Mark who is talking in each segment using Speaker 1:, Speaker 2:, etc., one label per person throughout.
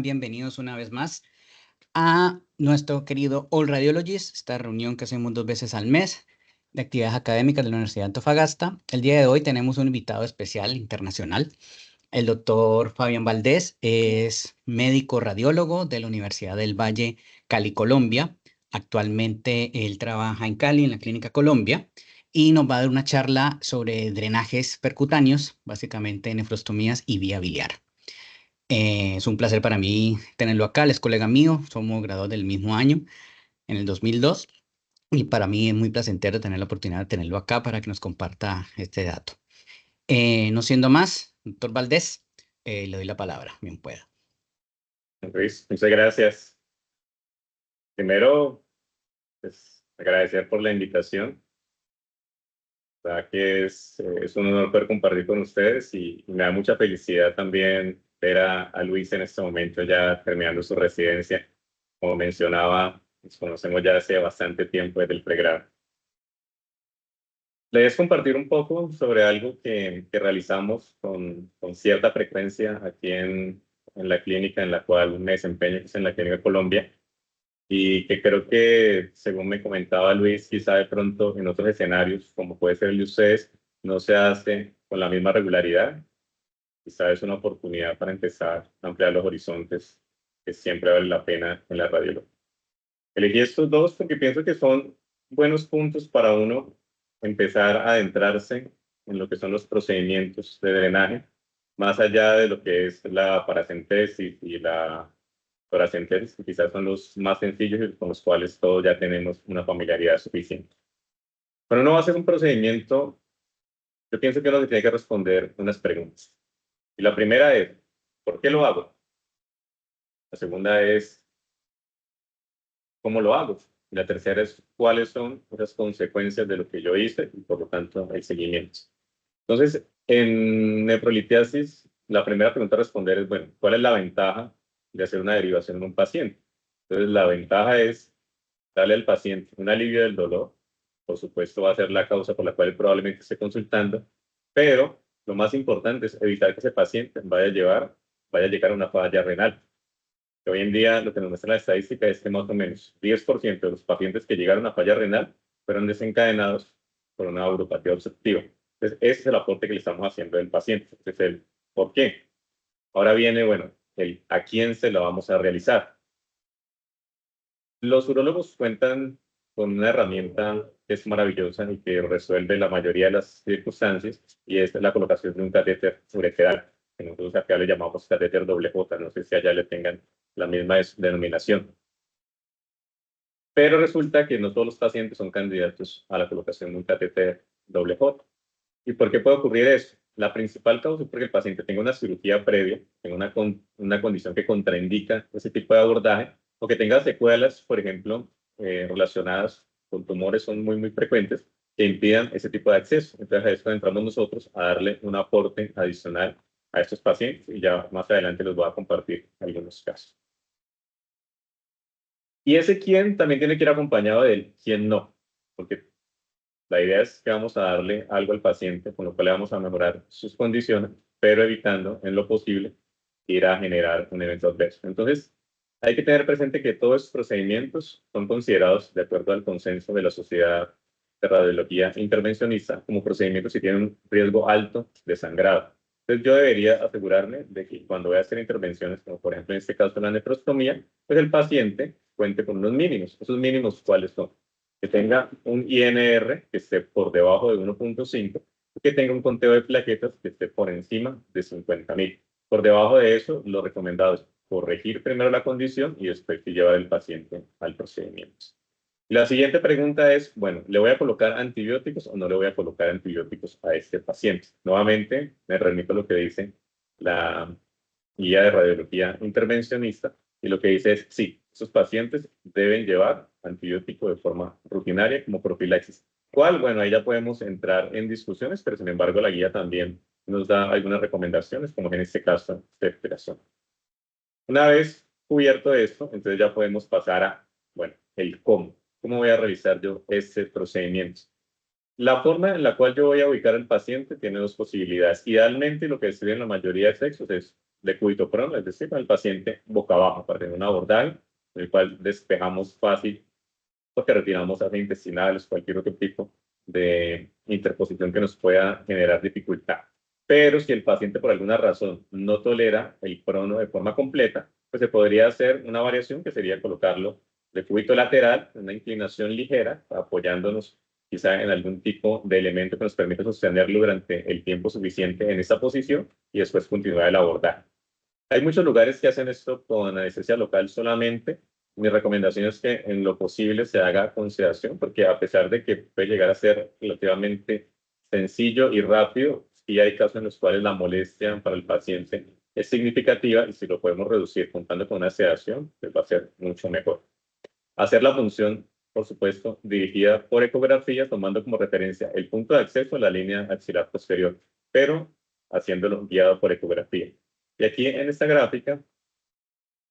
Speaker 1: Bienvenidos una vez más a nuestro querido All Radiologist, esta reunión que hacemos 2 veces al mes de actividades académicas de la Universidad de Antofagasta. El día de hoy tenemos un invitado especial internacional. El doctor Fabián Valdés es médico radiólogo de la Universidad del Valle, Cali, Colombia. Actualmente él trabaja en Cali, en la Clínica Colombia, y nos va a dar una charla sobre drenajes percutáneos, básicamente nefrostomías y vía biliar. Es un placer para mí tenerlo acá, él es colega mío, somos graduados del mismo año, en el 2002, y para mí es muy placentero tener la oportunidad de tenerlo acá para que nos comparta este dato. No siendo más, doctor Valdés, le doy la palabra, bien pueda.
Speaker 2: Luis, muchas gracias. Primero, pues, agradecer por la invitación. La verdad que es un honor poder compartir con ustedes y me da mucha felicidad también ver a Luis en este momento ya terminando su residencia. Como mencionaba, nos conocemos ya hace bastante tiempo desde el pregrado. Les compartir un poco sobre algo que realizamos con cierta frecuencia aquí en la clínica en la cual me desempeño, que es en la Clínica Colombia. Y que creo que, según me comentaba Luis, quizá de pronto en otros escenarios, como puede ser el de ustedes, no se hace con la misma regularidad. Quizá es una oportunidad para empezar a ampliar los horizontes, que siempre vale la pena en la radiología. Elegí estos dos porque pienso que son buenos puntos para uno empezar a adentrarse en lo que son los procedimientos de drenaje, más allá de lo que es la paracentesis y la toracentesis, que quizás son los más sencillos y con los cuales todos ya tenemos una familiaridad suficiente. Cuando uno va a hacer un procedimiento, yo pienso que uno se tiene que responder unas preguntas. Y la primera es, ¿por qué lo hago? La segunda es, ¿cómo lo hago? Y la tercera es, ¿cuáles son las consecuencias de lo que yo hice? Y por lo tanto, el seguimiento. Entonces, en nefrolitiasis, la primera pregunta a responder es, bueno, ¿cuál es la ventaja de hacer una derivación en un paciente? Entonces, la ventaja es darle al paciente un alivio del dolor. Por supuesto, va a ser la causa por la cual probablemente esté consultando, pero lo más importante es evitar que ese paciente vaya a llegar a una falla renal. Que hoy en día lo que nos muestra la estadística es que más o menos 10% de los pacientes que llegaron a falla renal fueron desencadenados por una uropatía obstructiva. Entonces, ese es el aporte que le estamos haciendo al paciente. Ese es el por qué. Ahora viene, bueno, el a quién se lo vamos a realizar. Los urólogos cuentan con una herramienta que es maravillosa y que resuelve la mayoría de las circunstancias, y es la colocación de un catéter ureteral, que nosotros acá le llamamos catéter doble J. No sé si allá le tengan la misma denominación. Pero resulta que no todos los pacientes son candidatos a la colocación de un catéter doble J. ¿Y por qué puede ocurrir eso? La principal causa es porque el paciente tenga una cirugía previa, tenga una condición que contraindica ese tipo de abordaje, o que tenga secuelas, por ejemplo, relacionadas con tumores, son muy frecuentes, que impidan ese tipo de acceso. Entonces, a eso entramos nosotros a darle un aporte adicional a estos pacientes, y ya más adelante les voy a compartir algunos casos. Y ese quién también tiene que ir acompañado del quién no, porque la idea es que vamos a darle algo al paciente, con lo cual le vamos a mejorar sus condiciones, pero evitando en lo posible ir a generar un evento adverso. Entonces, hay que tener presente que todos estos procedimientos son considerados, de acuerdo al consenso de la Sociedad de Radiología Intervencionista, como procedimientos que tienen un riesgo alto de sangrado. Entonces, yo debería asegurarme de que cuando voy a hacer intervenciones, como por ejemplo en este caso la nefrostomía, pues el paciente cuente con unos mínimos. ¿Esos mínimos cuáles son? Que tenga un INR que esté por debajo de 1.5, que tenga un conteo de plaquetas que esté por encima de 50.000. Por debajo de eso, lo recomendado es corregir primero la condición y después llevar el paciente al procedimiento. La siguiente pregunta es, bueno, ¿le voy a colocar antibióticos o no le voy a colocar antibióticos a este paciente? Nuevamente, me remito a lo que dice la guía de radiología intervencionista, y lo que dice es, sí, esos pacientes deben llevar antibiótico de forma rutinaria como profilaxis. ¿Cuál? Bueno, ahí ya podemos entrar en discusiones, pero sin embargo la guía también nos da algunas recomendaciones, como en este caso, ceftriaxona. Una vez cubierto esto, entonces ya podemos pasar a, bueno, el cómo. ¿Cómo voy a realizar yo este procedimiento? La forma en la cual yo voy a ubicar al paciente tiene dos posibilidades. Idealmente, lo que se ve en la mayoría de sexos es de cúbito prono, es decir, con el paciente boca abajo, para tener un abordaje en el cual despejamos fácil, porque retiramos áreas intestinales, cualquier otro tipo de interposición que nos pueda generar dificultad. Pero si el paciente por alguna razón no tolera el prono de forma completa, pues se podría hacer una variación que sería colocarlo de cúbito lateral, una inclinación ligera, apoyándonos quizá en algún tipo de elemento que nos permita sostenerlo durante el tiempo suficiente en esa posición y después continuar el abordaje. Hay muchos lugares que hacen esto con anestesia local solamente. Mi recomendación es que en lo posible se haga con sedación, porque a pesar de que puede llegar a ser relativamente sencillo y rápido, sí hay casos en los cuales la molestia para el paciente es significativa y si lo podemos reducir contando con una sedación, pues va a ser mucho mejor. Hacer la función, por supuesto, dirigida por ecografía, tomando como referencia el punto de acceso a la línea axilar posterior, pero haciéndolo guiado por ecografía. Y aquí en esta gráfica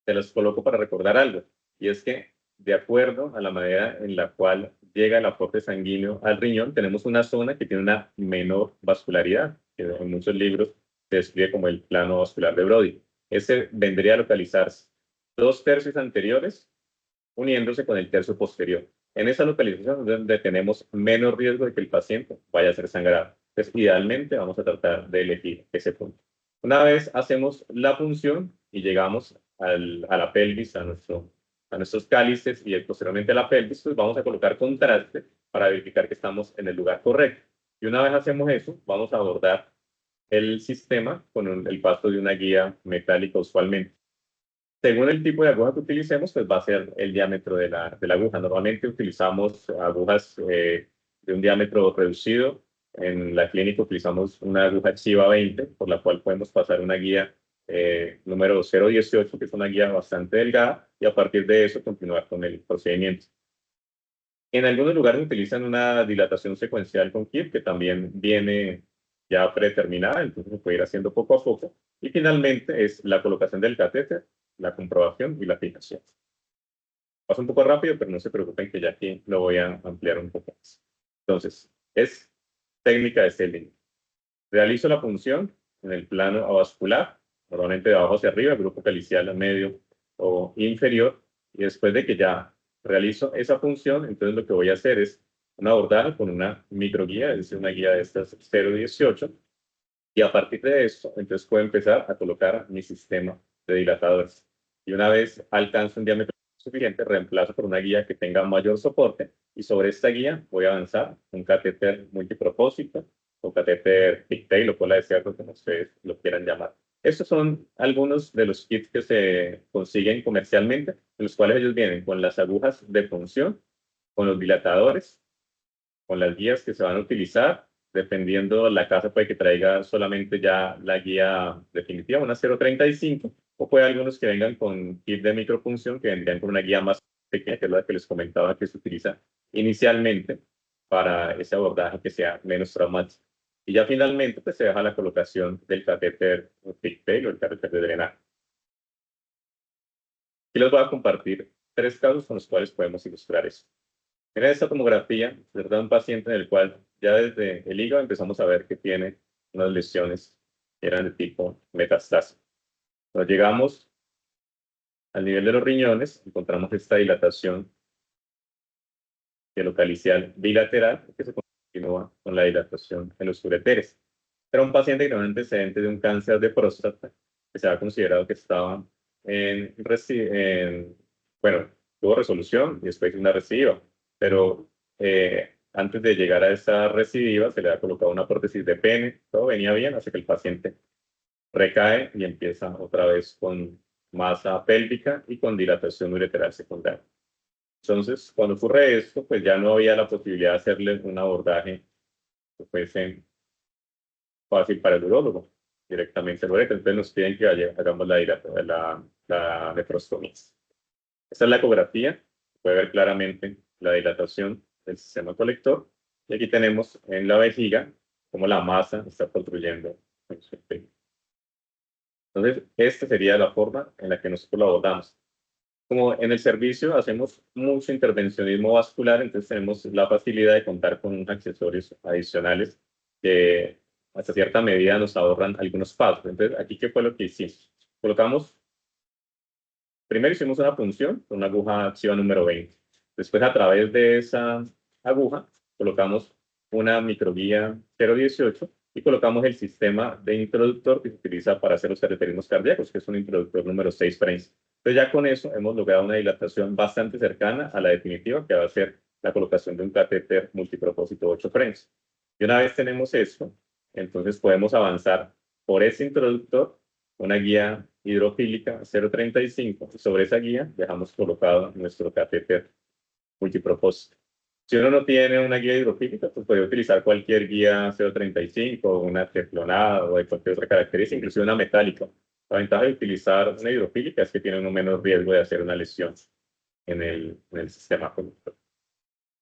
Speaker 2: te los coloco para recordar algo, y es que de acuerdo a la manera en la cual llega el aporte sanguíneo al riñón, tenemos una zona que tiene una menor vascularidad, que en muchos libros se describe como el plano vascular de Brody. Ese vendría a localizarse 2/3 anteriores uniéndose con el tercio posterior. En esa localización es donde tenemos menos riesgo de que el paciente vaya a ser sangrado. Entonces, idealmente vamos a tratar de elegir ese punto. Una vez hacemos la punción y llegamos a la pelvis, a nuestros cálices y posteriormente a la pelvis, pues vamos a colocar contraste para verificar que estamos en el lugar correcto. Y una vez hacemos eso, vamos a abordar el sistema con el paso de una guía metálica usualmente. Según el tipo de aguja que utilicemos, pues va a ser el diámetro de la aguja. Normalmente utilizamos agujas de un diámetro reducido. En la clínica utilizamos una aguja Chiva 20, por la cual podemos pasar una guía número 018, que es una guía bastante delgada, y a partir de eso continuar con el procedimiento. En algunos lugares utilizan una dilatación secuencial con KIP, que también viene ya predeterminada, entonces se puede ir haciendo poco a poco. Y finalmente es la colocación del catéter, la comprobación y la fijación. Paso un poco rápido, pero no se preocupen que ya aquí lo voy a ampliar un poco más. Entonces, es técnica de Stelling. Realizo la punción en el plano avascular, normalmente de abajo hacia arriba, el grupo calicial medio o inferior, y después de que ya realizo esa punción, entonces lo que voy a hacer es una abordaje con una microguía, es decir, una guía de estas 018, y a partir de eso, entonces puedo empezar a colocar mi sistema de dilatadores. Y una vez alcanzo un diámetro suficiente, reemplazo por una guía que tenga mayor soporte y sobre esta guía voy a avanzar un catéter multipropósito o catéter pigtail o cola de cerdo, como ustedes lo quieran llamar. Estos son algunos de los kits que se consiguen comercialmente, en los cuales ellos vienen con las agujas de punción, con los dilatadores, con las guías que se van a utilizar. Dependiendo la casa, puede que traiga solamente ya la guía definitiva, una 035, o puede algunos que vengan con kit de micropunción que vendrían con una guía más pequeña, que es la que les comentaba que se utiliza inicialmente para ese abordaje que sea menos traumático. Y ya finalmente pues, se deja la colocación del catéter pigtail o el catéter de drenaje. Y les voy a compartir 3 casos con los cuales podemos ilustrar eso. Mira esta tomografía, ¿verdad? Un paciente en el cual ya desde el hígado empezamos a ver que tiene unas lesiones que eran de tipo metastásico. Cuando llegamos al nivel de los riñones, encontramos esta dilatación localicial bilateral que se continúa con la dilatación en los ureteres. Era un paciente que tenía un antecedente de un cáncer de próstata que se ha considerado que estaba bueno, tuvo resolución y después una recidiva, pero antes de llegar a esa recidiva se le ha colocado una prótesis de pene, todo venía bien, hasta que el paciente recae y empieza otra vez con masa pélvica y con dilatación ureteral secundaria. Entonces, cuando ocurre esto, pues ya no había la posibilidad de hacerle un abordaje que fuese fácil para el urólogo, directamente al ureter. Entonces nos piden que hagamos la nefrostomía. Esta es la ecografía, puede ver claramente la dilatación del sistema colector. Y aquí tenemos en la vejiga cómo la masa está construyendo en su interior. Entonces, esta sería la forma en la que nosotros lo abordamos. Como en el servicio hacemos mucho intervencionismo vascular, entonces tenemos la facilidad de contar con accesorios adicionales que hasta cierta medida nos ahorran algunos pasos. Entonces, aquí, ¿qué fue lo que hicimos? colocamos, primero hicimos una punción con una aguja activa número 20. Después, a través de esa aguja, colocamos una microguía 018 y colocamos el sistema de introductor que se utiliza para hacer los cateterismos cardíacos, que es un introductor número 6 French. Entonces, ya con eso hemos logrado una dilatación bastante cercana a la definitiva, que va a ser la colocación de un catéter multipropósito 8 French. Y una vez tenemos esto, entonces podemos avanzar por ese introductor una guía hidrofílica 035. Sobre esa guía dejamos colocado nuestro catéter multipropósito. Si uno no tiene una guía hidrofílica, pues puede utilizar cualquier guía 035, una teflonada o de cualquier otra característica, inclusive una metálica. La ventaja de utilizar una hidrofílica es que tiene un menor riesgo de hacer una lesión en el sistema conductor.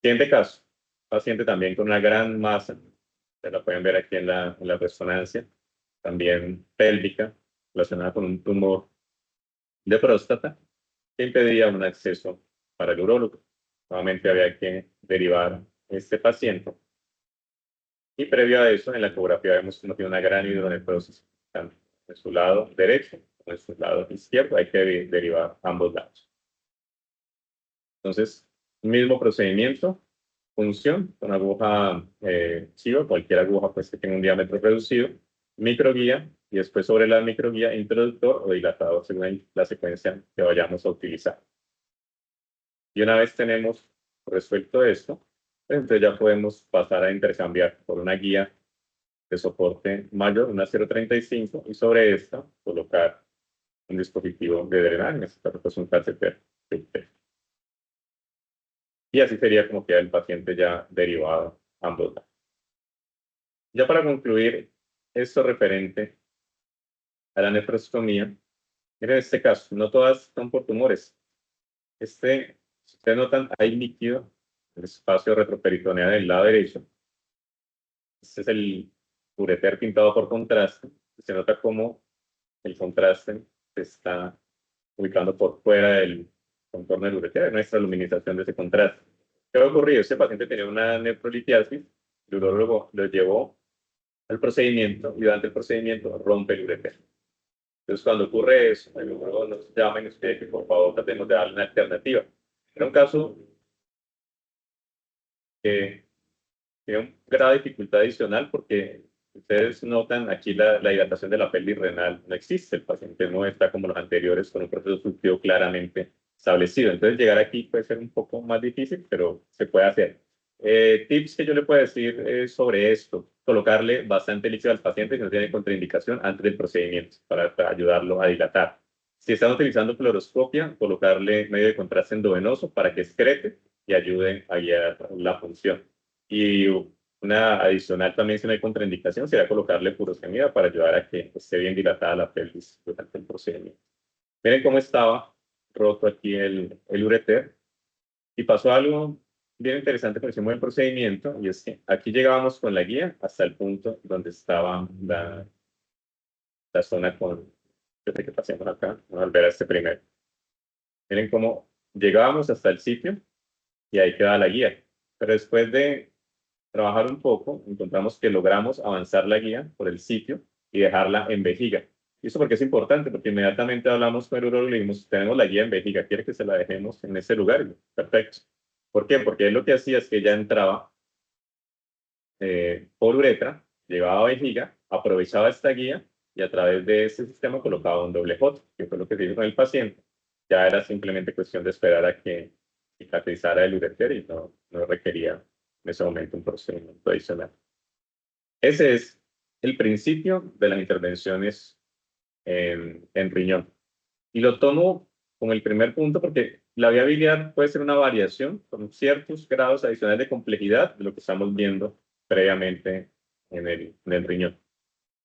Speaker 2: Siguiente caso, paciente también con una gran masa, se la pueden ver aquí en la resonancia, también pélvica, relacionada con un tumor de próstata, que impedía un acceso para el urólogo. Nuevamente había que derivar este paciente. Y previo a eso, en la ecografía vemos que no tiene una gran hidronefrosis, tanto en su lado derecho como en su lado izquierdo. Hay que derivar ambos lados. Entonces, mismo procedimiento, punción con aguja chiva, cualquier aguja pues, que tenga un diámetro reducido, microguía, y después sobre la microguía introductor o dilatador según la secuencia que vayamos a utilizar. Y una vez tenemos resuelto esto, entonces ya podemos pasar a intercambiar por una guía de soporte mayor, una 035, y sobre esta colocar un dispositivo de drenaje, en este caso pues un catéter. Y así sería como queda el paciente ya derivado ambos lados. Ya para concluir esto referente a la nefrostomía, miren este caso, no todas son por tumores. Si ustedes notan, hay líquido en el espacio retroperitoneal del lado derecho. Este es el ureter pintado por contraste. Se nota cómo el contraste se está ubicando por fuera del contorno del ureter, nuestra luminización de ese contraste. ¿Qué ha ocurrido? Este paciente tenía una nefrolitiasis, el urólogo lo llevó al procedimiento y durante el procedimiento rompe el ureter. Entonces, cuando ocurre eso, el urólogo nos llama y nos pide que por favor tratemos de darle una alternativa. Era un caso que tiene un grado de dificultad adicional porque ustedes notan aquí la dilatación de la pelvis renal no existe, el paciente no está como los anteriores con un proceso obstructivo claramente establecido. Entonces llegar aquí puede ser un poco más difícil, pero se puede hacer. Tips que yo le puedo decir sobre esto, colocarle bastante líquido al paciente si no tiene contraindicación antes del procedimiento para ayudarlo a dilatar. Si están utilizando fluoroscopia, colocarle medio de contraste endovenoso para que excrete y ayude a guiar la función. Y una adicional también, si no hay contraindicación, sería colocarle furosemida para ayudar a que esté bien dilatada la pelvis durante el procedimiento. Miren cómo estaba roto aquí el ureter. Y pasó algo bien interesante cuando hicimos el procedimiento, y es que aquí llegábamos con la guía hasta el punto donde estaba la zona con... Desde que pasemos acá, vamos a volver a este primero. Miren cómo llegábamos hasta el sitio y ahí queda la guía. Pero después de trabajar un poco, encontramos que logramos avanzar la guía por el sitio y dejarla en vejiga. ¿Y eso porque es importante? Porque inmediatamente hablamos con el urólogo y le dijimos, tenemos la guía en vejiga, ¿quiere que se la dejemos en ese lugar? Perfecto. ¿Por qué? Porque él lo que hacía es que ya entraba por uretra, llevaba a vejiga, aprovechaba esta guía y a través de ese sistema colocaba un doble J, que fue lo que se hizo con el paciente. Ya era simplemente cuestión de esperar a que cicatrizara el ureter y no requería en ese momento un procedimiento adicional. Ese es el principio de las intervenciones en riñón. Y lo tomo como el primer punto porque la viabilidad puede ser una variación con ciertos grados adicionales de complejidad de lo que estamos viendo previamente en el riñón.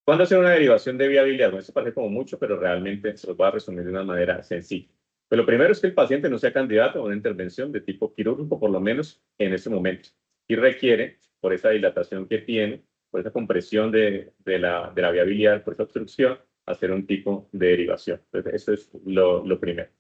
Speaker 2: ¿Cuándo hacer una derivación de viabilidad? Bueno, esto parece como mucho, pero realmente se lo voy a resumir de una manera sencilla. Pero lo primero es que el paciente no sea candidato a una intervención de tipo quirúrgico, por lo menos en ese momento, y requiere, por esa dilatación que tiene, por esa compresión de la viabilidad, por esa obstrucción, hacer un tipo de derivación. Entonces, eso es lo primero.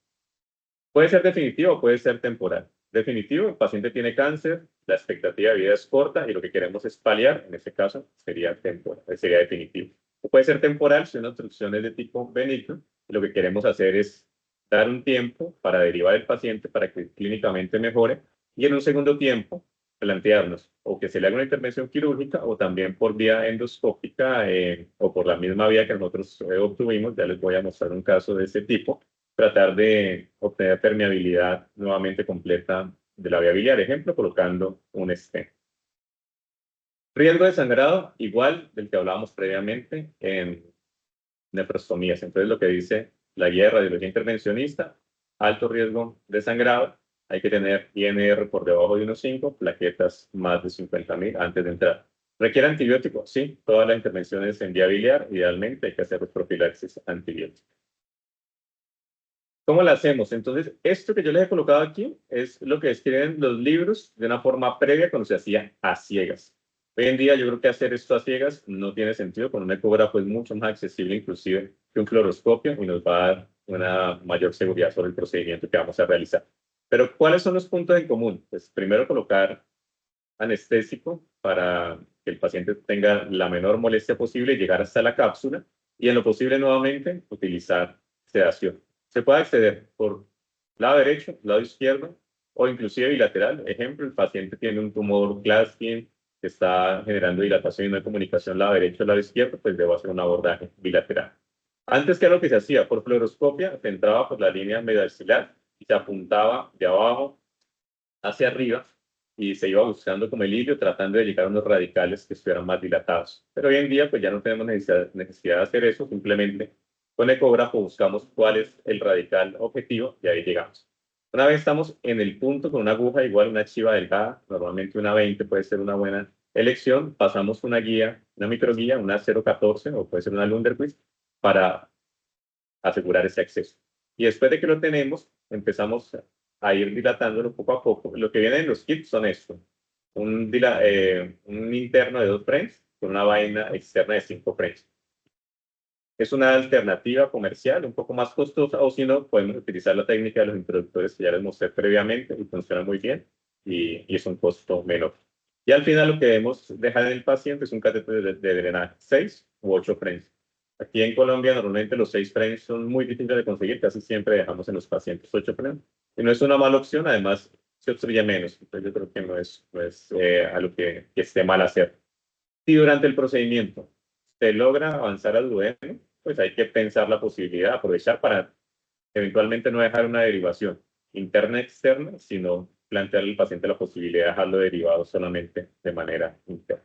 Speaker 2: Puede ser definitivo o puede ser temporal. Definitivo, el paciente tiene cáncer, la expectativa de vida es corta y lo que queremos es paliar, en este caso sería temporal, sería definitivo. O puede ser temporal si una obstrucción es de tipo benigno Lo que queremos hacer es dar un tiempo para derivar el paciente para que clínicamente mejore y en un segundo tiempo plantearnos o que se le haga una intervención quirúrgica o también por vía endoscópica o por la misma vía que nosotros obtuvimos. Ya les voy a mostrar un caso de ese tipo. Tratar de obtener permeabilidad nuevamente completa de la vía biliar, ejemplo, colocando un stent. Riesgo de sangrado, igual del que hablábamos previamente en nefrostomías. Entonces, lo que dice la guía de radiología intervencionista, alto riesgo de sangrado, hay que tener INR por debajo de 1,5, plaquetas más de 50.000 antes de entrar. ¿Requiere antibiótico? Sí, todas las intervenciones en vía biliar, idealmente hay que hacer profilaxis antibiótica. ¿Cómo la hacemos? Entonces, esto que yo les he colocado aquí es lo que escriben los libros de una forma previa cuando se hacía a ciegas. Hoy en día yo creo que hacer esto a ciegas no tiene sentido, con un ecógrafo es mucho más accesible inclusive que un fluoroscopio y nos va a dar una mayor seguridad sobre el procedimiento que vamos a realizar. Pero ¿cuáles son los puntos en común? Pues primero colocar anestésico para que el paciente tenga la menor molestia posible y llegar hasta la cápsula y en lo posible nuevamente utilizar sedación. Se puede acceder por lado derecho, lado izquierdo o inclusive bilateral. Ejemplo, el paciente tiene un tumor Klatskin que está generando dilatación y no hay comunicación lado derecho lado izquierdo, pues debo hacer un abordaje bilateral. Antes, ¿qué era lo que se hacía? Por fluoroscopia, se entraba por la línea medaxilar y se apuntaba de abajo hacia arriba y se iba buscando como el hilo, tratando de llegar a unos radicales que estuvieran más dilatados. Pero hoy en día, pues ya no tenemos necesidad de hacer eso, simplemente con ecógrafo buscamos cuál es el radical objetivo y ahí llegamos. Una vez estamos en el punto con una aguja, igual una chiva delgada, normalmente una 20 puede ser una buena elección, pasamos una guía, una microguía, una 0,14 o puede ser una Lunderquist para asegurar ese acceso. Y después de que lo tenemos, empezamos a ir dilatándolo poco a poco. Lo que viene en los kits son esto. Un interno de 2 frames con una vaina externa de 5 frames. Es una alternativa comercial un poco más costosa o si no, podemos utilizar la técnica de los introductores que ya les mostré previamente y funciona muy bien y es un costo menor. Y al final lo que debemos dejar en el paciente es un catéter de drenaje, 6 u 8 frames. Aquí en Colombia normalmente los 6 frames son muy difíciles de conseguir, casi siempre dejamos en los pacientes 8 frames. Y no es una mala opción, además se obstruye menos. Entonces yo creo que no es algo que esté mal hacer. Si durante el procedimiento se logra avanzar al duodeno, pues hay que pensar la posibilidad, aprovechar para eventualmente no dejar una derivación interna externa, sino plantearle al paciente la posibilidad de dejarlo derivado solamente de manera interna.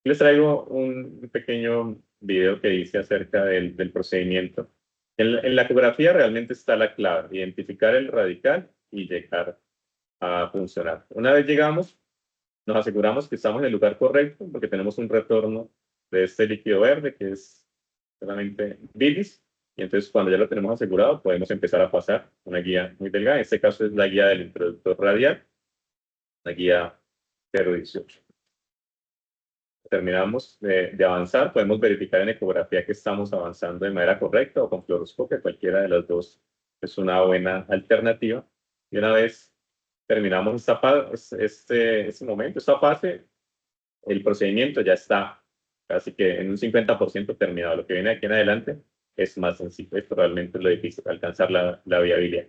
Speaker 2: Les traigo un pequeño video que hice acerca del procedimiento. En la ecografía realmente está la clave, identificar el radical y llegar a funcionar. Una vez llegamos, nos aseguramos que estamos en el lugar correcto porque tenemos un retorno de este líquido verde que es solamente bilis. Y entonces cuando ya lo tenemos asegurado podemos empezar a pasar una guía muy delgada. En este caso es la guía del introductor radial, la guía 018. Terminamos de avanzar, podemos verificar en ecografía que estamos avanzando de manera correcta o con fluoroscopia, cualquiera de las dos es una buena alternativa. Y una vez terminamos este momento, esta fase, el procedimiento ya está casi que en un 50% terminado. Lo que viene aquí en adelante es más sencillo. Esto realmente es lo difícil, alcanzar la viabilidad.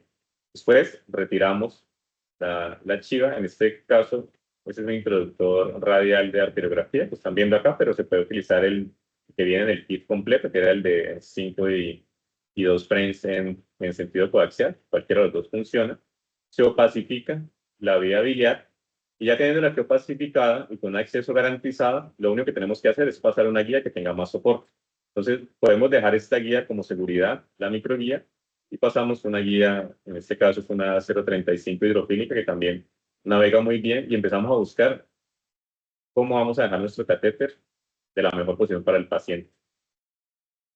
Speaker 2: Después retiramos la chiva. En este caso, pues es un introductor radial de arteriografía que están viendo acá, pero se puede utilizar el que viene en el kit completo, que era el de 5 y 2 frames en sentido coaxial. Cualquiera de los dos funciona. Se opacifica la vía biliar y ya teniendo la creo pacificada y con un acceso garantizado, lo único que tenemos que hacer es pasar una guía que tenga más soporte. Entonces, podemos dejar esta guía como seguridad, la microguía, y pasamos una guía, en este caso es una 035 hidrofílica, que también navega muy bien, y empezamos a buscar cómo vamos a dejar nuestro catéter de la mejor posición para el paciente.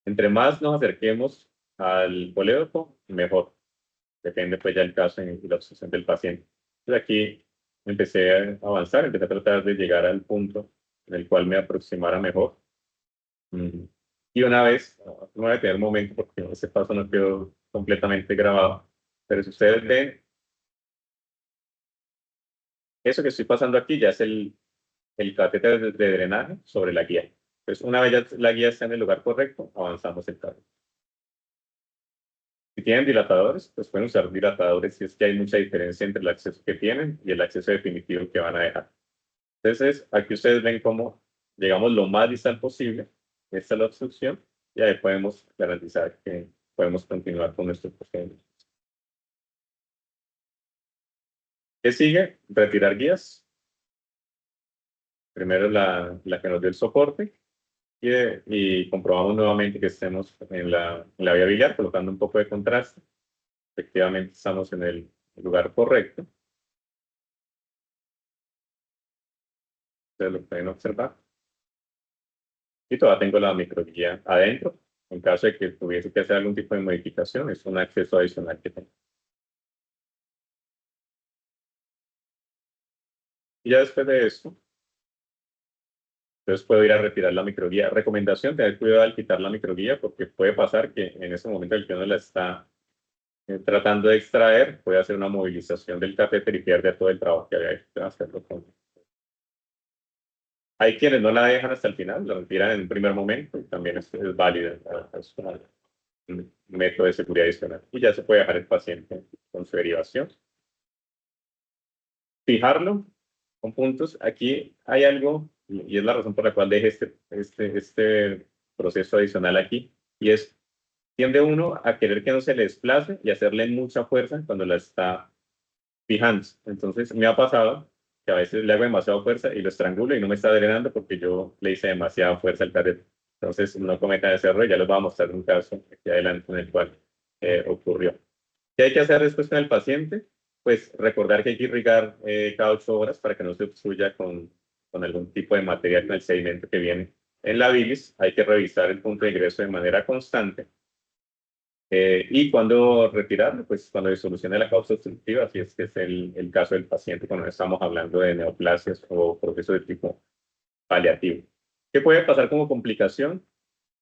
Speaker 2: Entre más nos acerquemos al colédoco, mejor. Depende pues ya el caso y la obsesión del paciente. Entonces aquí empecé a avanzar, empecé a tratar de llegar al punto en el cual me aproximara mejor. Y una vez, no voy a tener un momento porque ese paso no quedó completamente grabado, pero si ustedes ven, eso que estoy pasando aquí ya es el catéter de drenaje sobre la guía. Entonces, una vez ya la guía está en el lugar correcto, avanzamos el cable. Si tienen dilatadores, pues pueden usar dilatadores si es que hay mucha diferencia entre el acceso que tienen y el acceso definitivo que van a dejar. Entonces, aquí ustedes ven cómo llegamos lo más distal posible. Esta es la obstrucción y ahí podemos garantizar que podemos continuar con nuestro procedimiento. ¿Qué sigue? Retirar guías. Primero la que nos dio el soporte y comprobamos nuevamente que estemos en la vía biliar, colocando un poco de contraste. Efectivamente estamos en el lugar correcto. Ustedes lo pueden observar. Y todavía tengo la microguía adentro. En caso de que tuviese que hacer algún tipo de modificación, es un acceso adicional que tengo. Y ya después de esto, entonces puedo ir a retirar la microguía. Recomendación, tener cuidado al quitar la microguía porque puede pasar que en ese momento el que uno la está tratando de extraer, puede hacer una movilización del catéter y pierde todo el trabajo que había hecho hacerlo con. Hay quienes no la dejan hasta el final, la retiran en un primer momento y también es válida. Es un método de seguridad adicional. Y ya se puede dejar el paciente con su derivación. Fijarlo con puntos. Aquí hay algo, y es la razón por la cual dejé este proceso adicional aquí, y es, tiende uno a querer que no se le desplace y hacerle mucha fuerza cuando la está fijando. Entonces, me ha pasado que a veces le hago demasiada fuerza y lo estrangulo y no me está drenando porque yo le hice demasiada fuerza al catéter. Entonces, no cometan ese error. Ya les voy a mostrar un caso aquí adelante en el cual ocurrió. ¿Qué hay que hacer después con el paciente? Pues recordar que hay que irrigar cada 8 horas para que no se obstruya con algún tipo de material, con el sedimento que viene en la bilis. Hay que revisar el punto de ingreso de manera constante. Y cuando retirarlo, pues cuando se solucione la causa obstructiva, si es que es el caso del paciente, cuando estamos hablando de neoplasias o proceso de tipo paliativo. ¿Qué puede pasar como complicación?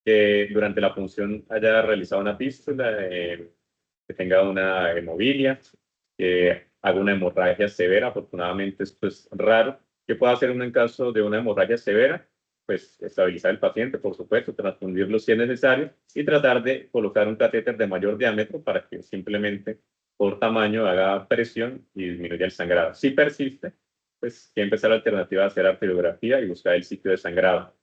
Speaker 2: Que durante la punción haya realizado una fístula, que tenga una hemofilia, que haga una hemorragia severa. Afortunadamente esto es raro. ¿Qué puede hacer uno en caso de una hemorragia severa? Pues estabilizar el paciente, por supuesto, transfundirlo si es necesario y tratar de colocar un catéter de mayor diámetro para que simplemente por tamaño haga presión y disminuya el sangrado. Si persiste, pues que empezar la alternativa a hacer arteriografía y buscar el sitio de sangrado.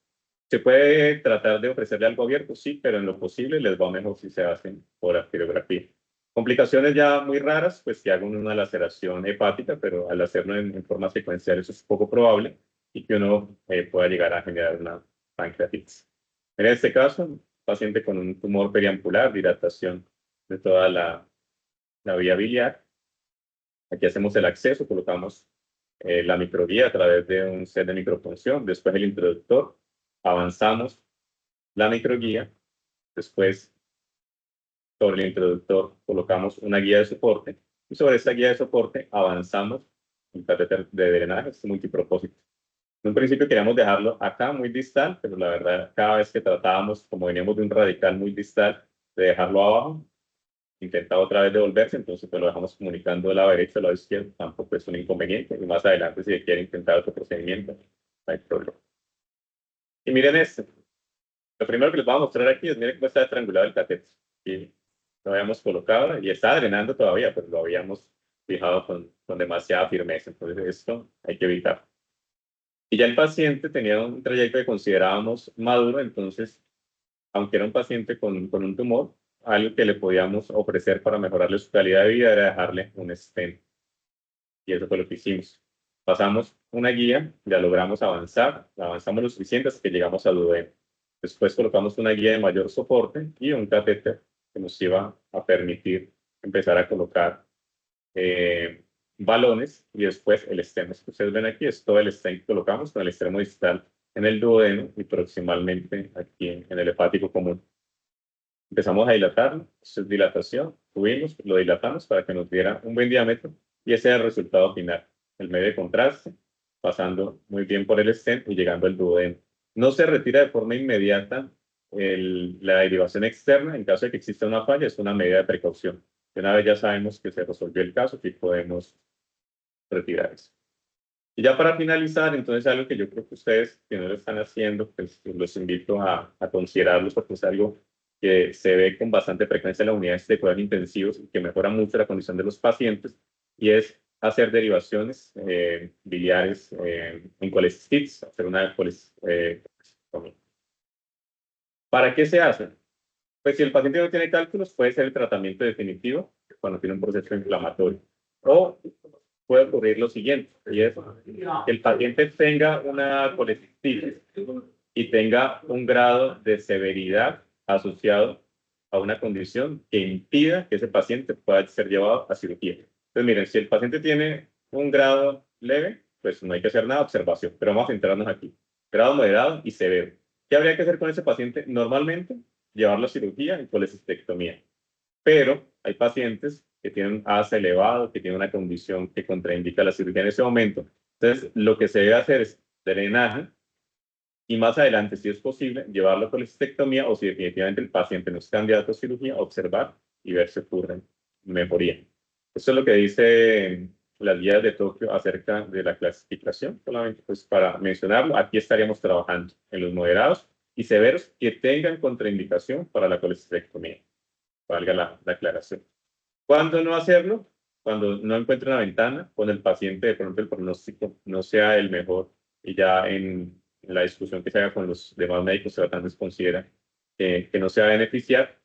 Speaker 2: ¿Se puede tratar de ofrecerle algo abierto? Sí, pero en lo posible les va mejor si se hacen por arteriografía. Complicaciones ya muy raras, pues que hagan una laceración hepática, pero al hacerlo en forma secuencial eso es poco probable y que uno pueda llegar a generar una pancreatitis. En este caso, paciente con un tumor periampular, dilatación de toda la vía biliar. Aquí hacemos el acceso, colocamos la microguía a través de un set de micropunción, después el introductor, avanzamos la microguía, después sobre el introductor colocamos una guía de soporte y sobre esta guía de soporte avanzamos el catéter de drenaje, es multipropósito. En un principio queríamos dejarlo acá muy distal, pero la verdad cada vez que tratábamos, como veníamos de un radical muy distal, de dejarlo abajo, intentaba otra vez devolverse, entonces pues lo dejamos comunicando del lado derecho al lado izquierdo, tampoco es un inconveniente, y más adelante si quiere intentar otro procedimiento, no hay problema. Y miren esto, lo primero que les voy a mostrar aquí es, miren cómo está estrangulado el catéter. Y lo habíamos colocado y está drenando todavía, pero lo habíamos fijado con demasiada firmeza. Entonces esto hay que evitar. Y ya el paciente tenía un trayecto que considerábamos maduro, entonces, aunque era un paciente con un tumor, algo que le podíamos ofrecer para mejorarle su calidad de vida era dejarle un stent. Y eso fue lo que hicimos. Pasamos una guía, ya logramos avanzar, avanzamos lo suficiente hasta que llegamos al duodeno. Después colocamos una guía de mayor soporte y un catéter que nos iba a permitir empezar a colocar balones y después el stent. Que ustedes ven aquí es todo el stent que colocamos con el extremo distal en el duodeno y proximalmente aquí en el hepático común. Empezamos a dilatarlo, esto es dilatación, subimos, lo dilatamos para que nos diera un buen diámetro y ese es el resultado final, el medio de contraste, pasando muy bien por el stent y llegando al duodeno. No se retira de forma inmediata la derivación externa, en caso de que exista una falla, es una medida de precaución. Una vez ya sabemos que se resolvió el caso, que podemos retirar eso. Y ya para finalizar, entonces algo que yo creo que ustedes, que no lo están haciendo, pues los invito a considerarlo porque es algo que se ve con bastante frecuencia en las unidades de cuidados intensivos y que mejora mucho la condición de los pacientes, y es hacer derivaciones biliares en colecistitis, hacer una colecistomy. ¿Para qué se hace? Pues si el paciente no tiene cálculos, puede ser el tratamiento definitivo cuando tiene un proceso inflamatorio. O puede ocurrir lo siguiente, y es que el paciente tenga una colecistitis y tenga un grado de severidad asociado a una condición que impida que ese paciente pueda ser llevado a cirugía. Entonces, miren, si el paciente tiene un grado leve, pues no hay que hacer nada, observación, pero vamos a centrarnos aquí. Grado moderado y severo. ¿Qué habría que hacer con ese paciente? Normalmente, llevarlo a cirugía y colecistectomía. Pero hay pacientes que tienen un ASA elevado, que tienen una condición que contraindica la cirugía en ese momento. Entonces, lo que se debe hacer es drenaje y más adelante, si es posible, llevarlo a colecistectomía o si definitivamente el paciente no es candidato a cirugía, observar y ver si ocurre mejoría. Eso es lo que dice las guías de Tokio acerca de la clasificación. Solamente pues para mencionarlo, aquí estaríamos trabajando en los moderados y severos que tengan contraindicación para la colecistectomía. Valga la aclaración. ¿Cuándo no hacerlo? Cuando no encuentre una ventana, cuando el paciente de pronto el pronóstico no sea el mejor y ya en la discusión que se haga con los demás médicos tratantes considera que no se va a beneficiar.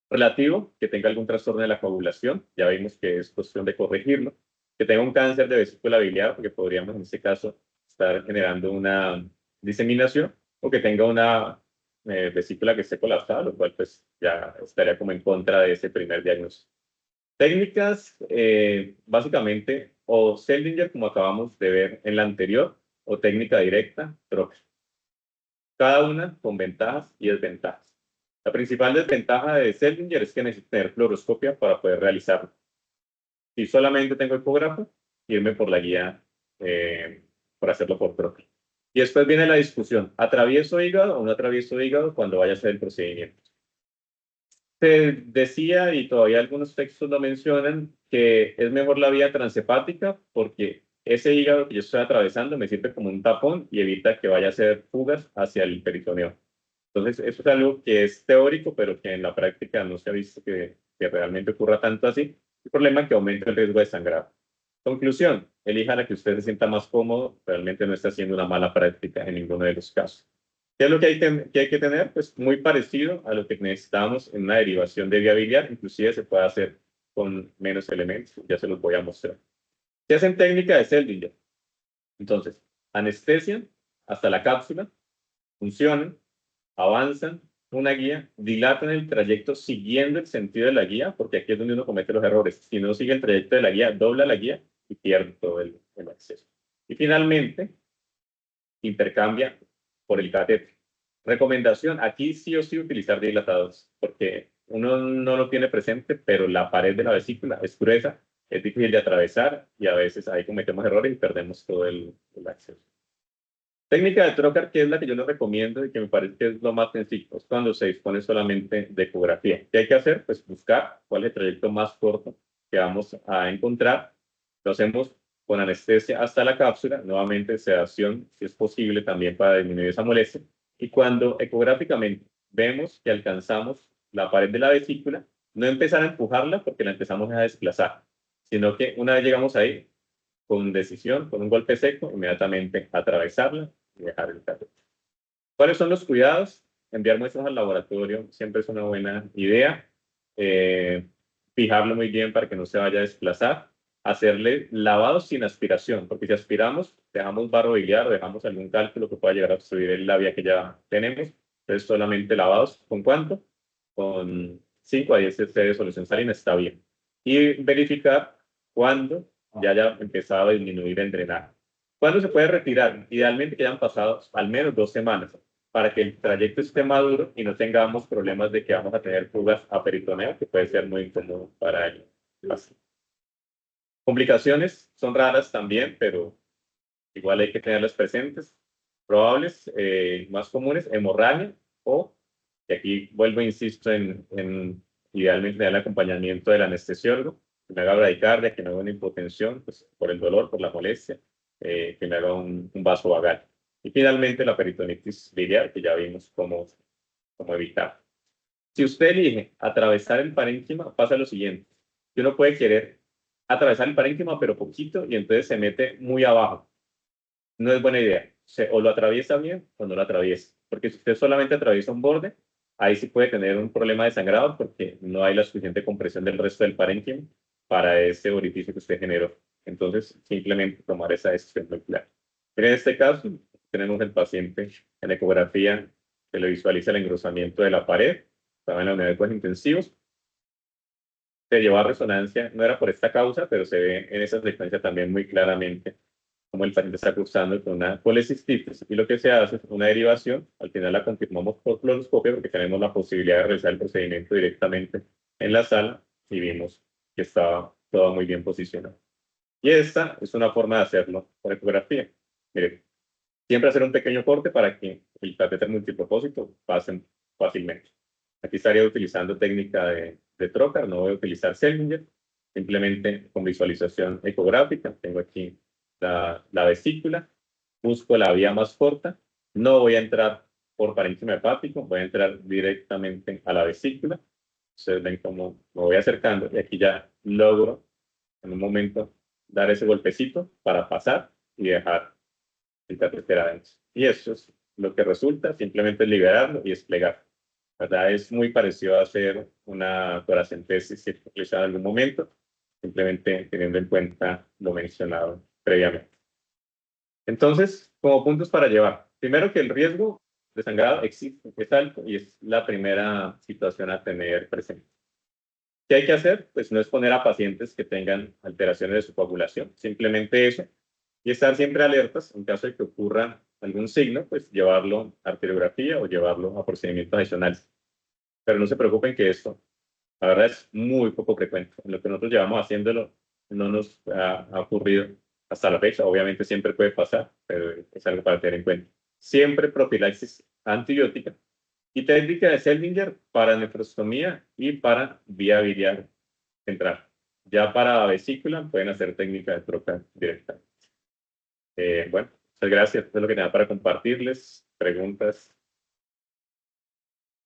Speaker 2: Relativo, que tenga algún trastorno de la coagulación, ya vimos que es cuestión de corregirlo, que tenga un cáncer de vesícula biliar, porque podríamos en este caso estar generando una diseminación, o que tenga una vesícula que esté colapsada, lo cual pues ya estaría como en contra de ese primer diagnóstico. Técnicas, básicamente, o Seldinger, como acabamos de ver en la anterior, o técnica directa, Trocker. Cada una con ventajas y desventajas. La principal desventaja de Seldinger es que necesito tener fluoroscopia para poder realizarlo. Si solamente tengo ecógrafo, irme por la guía por hacerlo por Trocker. Y después viene la discusión, ¿atravieso hígado o no atravieso hígado cuando vaya a hacer el procedimiento? Se decía, y todavía algunos textos lo mencionan, que es mejor la vía transhepática porque ese hígado que yo estoy atravesando me sirve como un tapón y evita que vaya a hacer fugas hacia el peritoneo. Entonces, eso es algo que es teórico, pero que en la práctica no se ha visto que realmente ocurra tanto así. El problema es que aumenta el riesgo de sangrado. Conclusión, elija la que usted se sienta más cómodo, realmente no está haciendo una mala práctica en ninguno de los casos. ¿Qué es lo que hay que tener? Pues muy parecido a lo que necesitamos en una derivación de vía biliar, inclusive se puede hacer con menos elementos, ya se los voy a mostrar. Se hace en técnica de Seldinger. Entonces, anestesia hasta la cápsula, funcionan, avanzan una guía, dilatan el trayecto siguiendo el sentido de la guía, porque aquí es donde uno comete los errores. Si no sigue el trayecto de la guía, dobla la guía y pierde todo el acceso. Y finalmente, intercambia por el catéter. Recomendación, aquí sí o sí utilizar dilatadores, porque uno no lo tiene presente, pero la pared de la vesícula es gruesa, es difícil de atravesar y a veces ahí cometemos errores y perdemos todo el acceso. Técnica de trocar, que es la que yo les recomiendo y que me parece que es lo más sencillo, es cuando se dispone solamente de ecografía. ¿Qué hay que hacer? Pues buscar cuál es el trayecto más corto que vamos a encontrar. Lo hacemos con anestesia hasta la cápsula, nuevamente sedación, si es posible, también para disminuir esa molestia. Y cuando ecográficamente vemos que alcanzamos la pared de la vesícula, no empezar a empujarla porque la empezamos a desplazar, sino que una vez llegamos ahí, con decisión, con un golpe seco, inmediatamente atravesarla y dejar el catéter. ¿Cuáles son los cuidados? Enviar muestras al laboratorio siempre es una buena idea. Fijarlo muy bien para que no se vaya a desplazar. Hacerle lavados sin aspiración, porque si aspiramos, dejamos barro biliar, dejamos algún cálculo que pueda llegar a obstruir la vía que ya tenemos. Entonces, solamente lavados. ¿Con cuánto? Con 5 a 10 cc de solución salina está bien. Y verificar cuándo ya haya empezado a disminuir el drenaje. ¿Cuándo se puede retirar? Idealmente que hayan pasado al menos 2 semanas para que el trayecto esté maduro y no tengamos problemas de que vamos a tener fugas a peritoneo, que puede ser muy incómodo para el paciente. Complicaciones son raras también, pero igual hay que tenerlas presentes. Probables, más comunes, hemorragia o, y aquí vuelvo, insisto, idealmente tener el acompañamiento del anestesiólogo, que me haga bradicardia, que me haga una hipotensión, pues, por el dolor, por la molestia, que me haga un vaso vagal. Y finalmente la peritonitis biliar, que ya vimos cómo evitar. Si usted elige atravesar el parénquima, pasa lo siguiente. Uno puede querer atravesar el parénquima, pero poquito, y entonces se mete muy abajo. No es buena idea. O lo atraviesa bien o no lo atraviesa. Porque si usted solamente atraviesa un borde, ahí sí puede tener un problema de sangrado porque no hay la suficiente compresión del resto del parénquima para ese orificio que usted generó. Entonces, simplemente tomar esa decisión muy clara. En este caso, tenemos el paciente en ecografía que le visualiza el engrosamiento de la pared, estaba en la unidad de cuidados intensivos, se llevó a resonancia, no era por esta causa, pero se ve en esa secuencia también muy claramente cómo el paciente está cursando con una colecistitis. Y lo que se hace es una derivación, al final la confirmamos por fluoroscopio porque tenemos la posibilidad de realizar el procedimiento directamente en la sala y vimos que estaba todo muy bien posicionado. Y esta es una forma de hacerlo por ecografía. Mire, siempre hacer un pequeño corte para que el catéter multipropósito pase fácilmente. Aquí estaría utilizando técnica de trocar, no voy a utilizar Seldinger, simplemente con visualización ecográfica. Tengo aquí la vesícula, busco la vía más corta, no voy a entrar por parénquima hepático, voy a entrar directamente a la vesícula. Ustedes ven cómo me voy acercando y aquí ya logro en un momento dar ese golpecito para pasar y dejar el catéter adentro. Y eso es lo que resulta, simplemente liberarlo y desplegar. ¿Verdad? Es muy parecido a hacer una toracentesis si realizada en algún momento, simplemente teniendo en cuenta lo mencionado previamente. Entonces, como puntos para llevar, primero que el riesgo de sangrado existe, es alto y es la primera situación a tener presente. ¿Qué hay que hacer? Pues no exponer a pacientes que tengan alteraciones de su coagulación, simplemente eso, y estar siempre alertas en caso de que ocurra algún signo, pues llevarlo a arteriografía o llevarlo a procedimientos adicionales. Pero no se preocupen que esto, la verdad, es muy poco frecuente. En lo que nosotros llevamos haciéndolo, no nos ha ocurrido hasta la fecha. Obviamente siempre puede pasar, pero es algo para tener en cuenta. Siempre profilaxis antibiótica y técnica de Seldinger para nefrostomía y para vía biliar central. Ya para vesícula pueden hacer técnica de troca directa. Bueno, muchas gracias. Esto es lo que tenía para compartirles. Preguntas,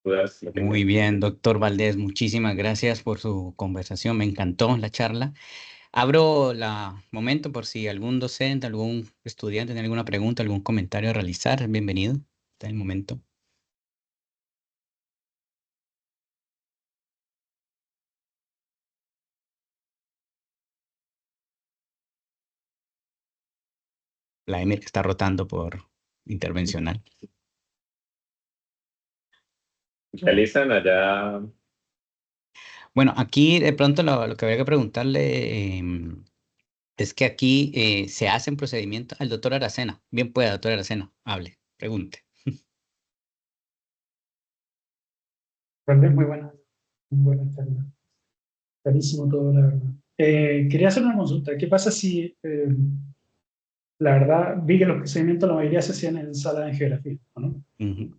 Speaker 2: dudas, lo que
Speaker 1: Muy
Speaker 2: tengan.
Speaker 1: bien, doctor Valdés, muchísimas gracias por su conversación. Me encantó la charla. Abro la momento por si algún docente, algún estudiante tiene alguna pregunta, algún comentario a realizar. Bienvenido. Está el momento. Vladimir que está rotando por intervencional.
Speaker 2: Realizan allá.
Speaker 1: Bueno, aquí de pronto lo que habría que preguntarle es que aquí se hacen procedimientos al doctor Aracena. Bien pueda, doctor Aracena, hable, pregunte.
Speaker 3: Realmente muy buena charla. Clarísimo todo, la verdad. Quería hacer una consulta. ¿Qué pasa si, la verdad, vi que los procedimientos la mayoría se hacían en sala de geografía, ¿no?
Speaker 1: Ujú.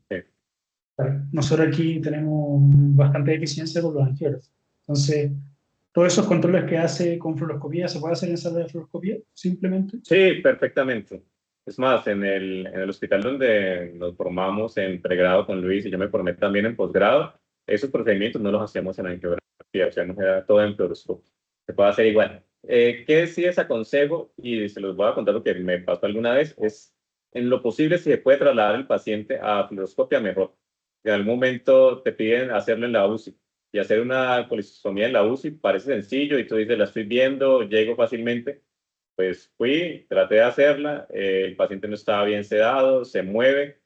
Speaker 3: Claro, nosotros aquí tenemos bastante eficiencia con los angiólogos. Entonces, todos esos controles que hace con fluoroscopía, ¿se puede hacer en sala de fluoroscopía simplemente?
Speaker 2: Sí, perfectamente. Es más, en el hospital donde nos formamos en pregrado con Luis y yo me formé también en posgrado, esos procedimientos no los hacíamos en angiografía, o sea, nos era todo en fluoroscopio. Se puede hacer igual. ¿Qué sí les aconsejo? Y se los voy a contar lo que me pasó alguna vez, es en lo posible si se puede trasladar el paciente a fluoroscopia mejor. En algún momento te piden hacerlo en la UCI y hacer una colisostomía en la UCI parece sencillo y tú dices, la estoy viendo, llego fácilmente. Pues fui, traté de hacerla, el paciente no estaba bien sedado, se mueve,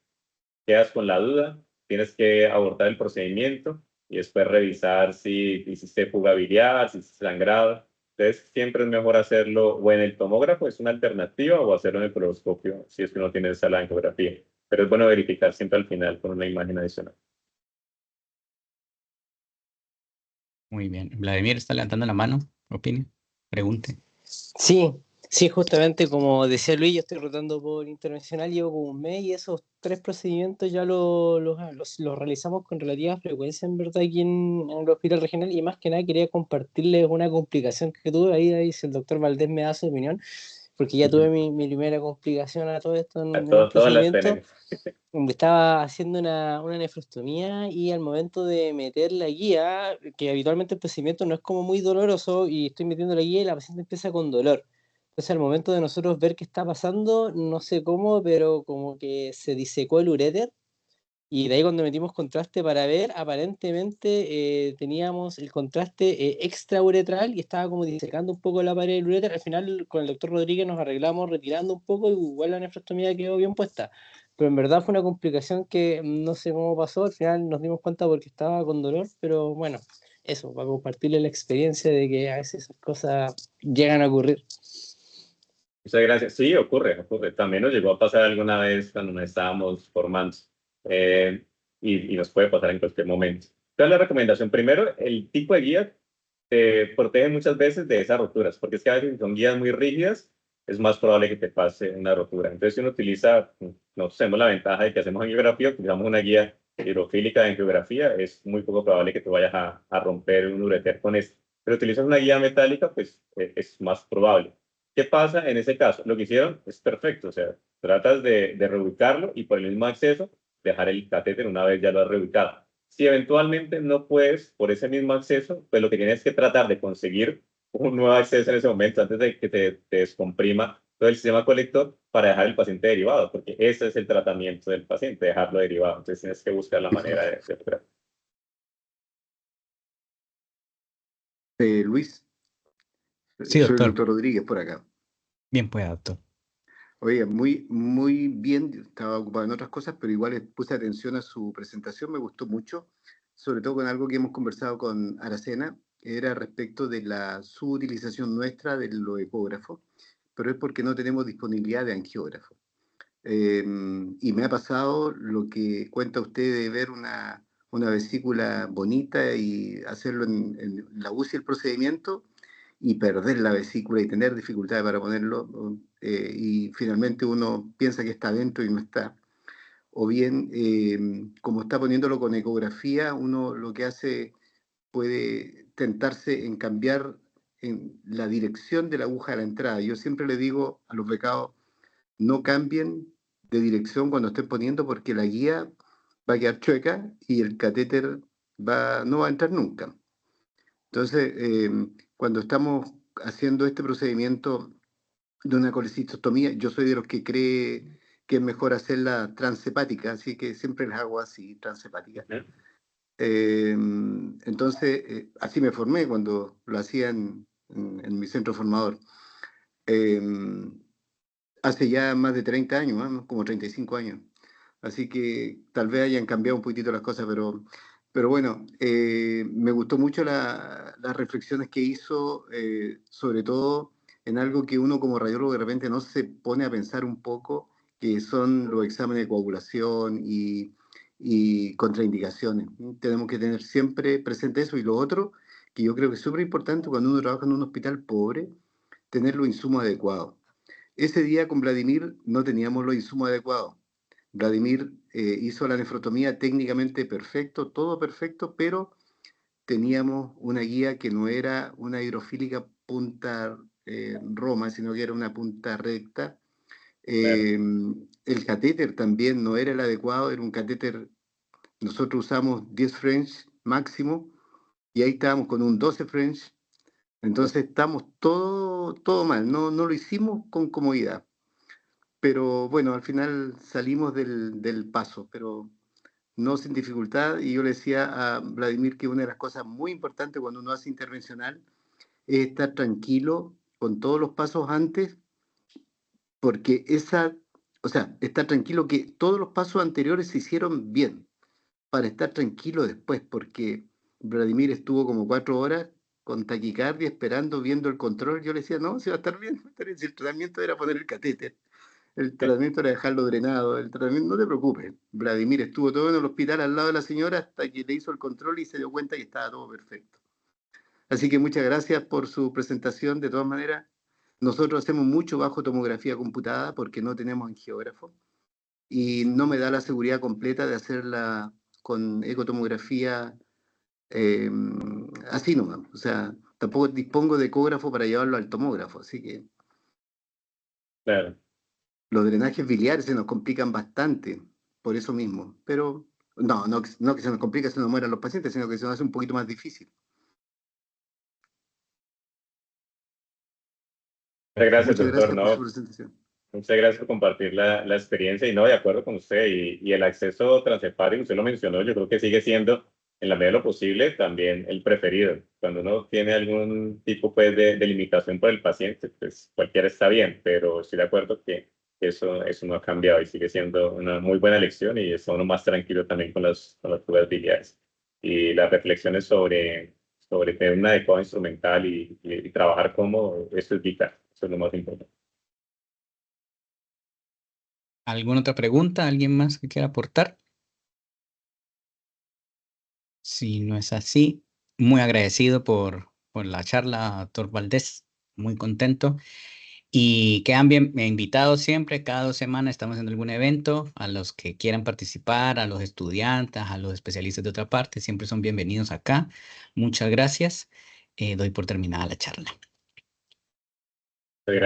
Speaker 2: quedas con la duda, tienes que abortar el procedimiento y después revisar si hiciste fuga biliar, si hiciste sangrado. Entonces, siempre es mejor hacerlo o en el tomógrafo, es una alternativa, o hacerlo en el fluoroscopio, si es que no tienes sala de ecografía. Pero es bueno verificar siempre al final con una imagen adicional.
Speaker 1: Muy bien. Vladimir está levantando la mano. Opine, pregunte.
Speaker 4: Sí, sí, justamente como decía Luis, yo estoy rotando por intervencional, llevo como un mes y esos 3 procedimientos ya los realizamos con relativa frecuencia, en verdad, aquí en el hospital regional. Y más que nada quería compartirles una complicación que tuve ahí si el doctor Valdés me da su opinión. porque ya tuve mi primera complicación a todo esto en el
Speaker 2: Todas las
Speaker 4: procedimiento.
Speaker 2: tenemos.
Speaker 4: Estaba haciendo una nefrostomía y al momento de meter la guía, que habitualmente el procedimiento no es como muy doloroso, y estoy metiendo la guía y la paciente empieza con dolor. Entonces al momento de nosotros ver qué está pasando, no sé cómo, pero como que se disecó el uréter, y de ahí cuando metimos contraste para ver, aparentemente teníamos el contraste extrauretral y estaba como disecando un poco la pared del uréter. Al final con el doctor Rodríguez nos arreglamos retirando un poco y igual la nefrostomía quedó bien puesta. Pero en verdad fue una complicación que no sé cómo pasó, al final nos dimos cuenta porque estaba con dolor, pero bueno, eso, para compartirle la experiencia de que a veces esas cosas llegan a ocurrir.
Speaker 2: Muchas gracias. Sí, ocurre. También nos llegó a pasar alguna vez cuando nos estábamos formando. Y nos puede pasar en cualquier momento. Entonces, la recomendación, primero, el tipo de guía te protege muchas veces de esas roturas, porque es que a veces si son guías muy rígidas, es más probable que te pase una rotura. Entonces, si uno utiliza, nosotros tenemos la ventaja de que hacemos angiografía, utilizamos una guía hidrofílica de angiografía, es muy poco probable que tú vayas a romper un ureter con esto. Pero utilizas una guía metálica, pues es más probable. ¿Qué pasa en ese caso? Lo que hicieron es perfecto, o sea, tratas de reubicarlo y por el mismo acceso dejar el catéter una vez ya lo has reubicado. Si eventualmente no puedes por ese mismo acceso, pues lo que tienes que tratar de conseguir un nuevo acceso en ese momento antes de que te descomprima todo el sistema colector para dejar el paciente derivado, porque ese es el tratamiento del paciente, dejarlo derivado. Entonces tienes que buscar la manera de operar.
Speaker 5: Luis,
Speaker 1: Sí,
Speaker 5: soy el
Speaker 1: doctor.
Speaker 5: doctor Rodríguez por acá.
Speaker 1: Bien, pues, doctor.
Speaker 5: Oye, muy bien, estaba ocupado en otras cosas, pero igual puse atención a su presentación, me gustó mucho, sobre todo con algo que hemos conversado con Aracena, era respecto de la subutilización nuestra de los ecógrafos, pero es porque no tenemos disponibilidad de angiógrafo. Y me ha pasado lo que cuenta usted de ver una vesícula bonita y hacerlo en la UCI el procedimiento y perder la vesícula y tener dificultades para ponerlo, y finalmente uno piensa que está dentro y no está. O bien, como está poniéndolo con ecografía, uno lo que hace puede tentarse en cambiar en la dirección de la aguja a la entrada. Yo siempre le digo a los becados, no cambien de dirección cuando estén poniendo porque la guía va a quedar chueca y el catéter no va a entrar nunca. Entonces, cuando estamos haciendo este procedimiento de una colecistostomía, yo soy de los que cree que es mejor hacerla transhepática, así que siempre las hago así, transhepática. Entonces, así me formé cuando lo hacía en mi centro formador. Eh, Hace ya más de 30 años, ¿no? Como 35 años. Así que tal vez hayan cambiado un poquitito las cosas, pero bueno, me gustó mucho las reflexiones que hizo, sobre todo en algo que uno como radiólogo de repente no se pone a pensar un poco, que son los exámenes de coagulación y contraindicaciones. Tenemos que tener siempre presente eso. Y lo otro, que yo creo que es súper importante cuando uno trabaja en un hospital pobre, tener los insumos adecuados. Ese día con Vladimir no teníamos los insumos adecuados. Vladimir hizo la nefrotomía técnicamente perfecto, todo perfecto, pero teníamos una guía que no era una hidrofílica punta Roma, sino que era una punta recta.
Speaker 2: Claro.
Speaker 5: El catéter también no era el adecuado, era un catéter, nosotros usamos 10 French máximo, y ahí estábamos con un 12 French, entonces estamos todo mal, no lo hicimos con comodidad. Pero bueno, al final salimos del paso, pero no sin dificultad. Y yo le decía a Vladimir que una de las cosas muy importantes cuando uno hace intervencional es estar tranquilo con todos los pasos antes, porque o sea, estar tranquilo que todos los pasos anteriores se hicieron bien, para estar tranquilo después, porque Vladimir estuvo como 4 horas con taquicardia, esperando, viendo el control. Yo le decía, no, si va a estar bien, va a estar bien. Si el tratamiento era poner el catéter. El tratamiento era dejarlo drenado, el tratamiento, no te preocupes. Vladimir estuvo todo en el hospital al lado de la señora hasta que le hizo el control y se dio cuenta que estaba todo perfecto. Así que muchas gracias por su presentación. De todas maneras, nosotros hacemos mucho bajo tomografía computada porque no tenemos angiógrafo y no me da la seguridad completa de hacerla con ecotomografía así nomás. O sea, tampoco dispongo de ecógrafo para llevarlo al tomógrafo, así que
Speaker 2: Claro.
Speaker 5: Los drenajes biliares se nos complican bastante, por eso mismo. Pero no que se nos complique, se nos mueran los pacientes, sino que se nos hace un poquito más difícil.
Speaker 2: Muchas gracias,
Speaker 5: Muchas
Speaker 2: doctor.
Speaker 5: gracias por su
Speaker 2: No,
Speaker 5: presentación.
Speaker 2: muchas gracias por compartir la experiencia y no, de acuerdo con usted. Y el acceso transepático, usted lo mencionó, yo creo que sigue siendo, en la medida de lo posible, también el preferido. Cuando uno tiene algún tipo pues, de limitación por el paciente, pues cualquiera está bien, pero estoy de acuerdo que eso no ha cambiado y sigue siendo una muy buena elección y está uno más tranquilo también con las fugas biliares. Y las reflexiones sobre tener un adecuado instrumental y trabajar cómodo, eso es vital, eso es lo más importante.
Speaker 1: ¿Alguna otra pregunta? ¿Alguien más que quiera aportar? Si no es así, muy agradecido por la charla, doctor Valdés, muy contento. Y quedan bien invitados siempre, cada 2 semanas estamos en algún evento, a los que quieran participar, a los estudiantes, a los especialistas de otra parte, siempre son bienvenidos acá. Muchas gracias. Doy por terminada la charla.
Speaker 2: Gracias.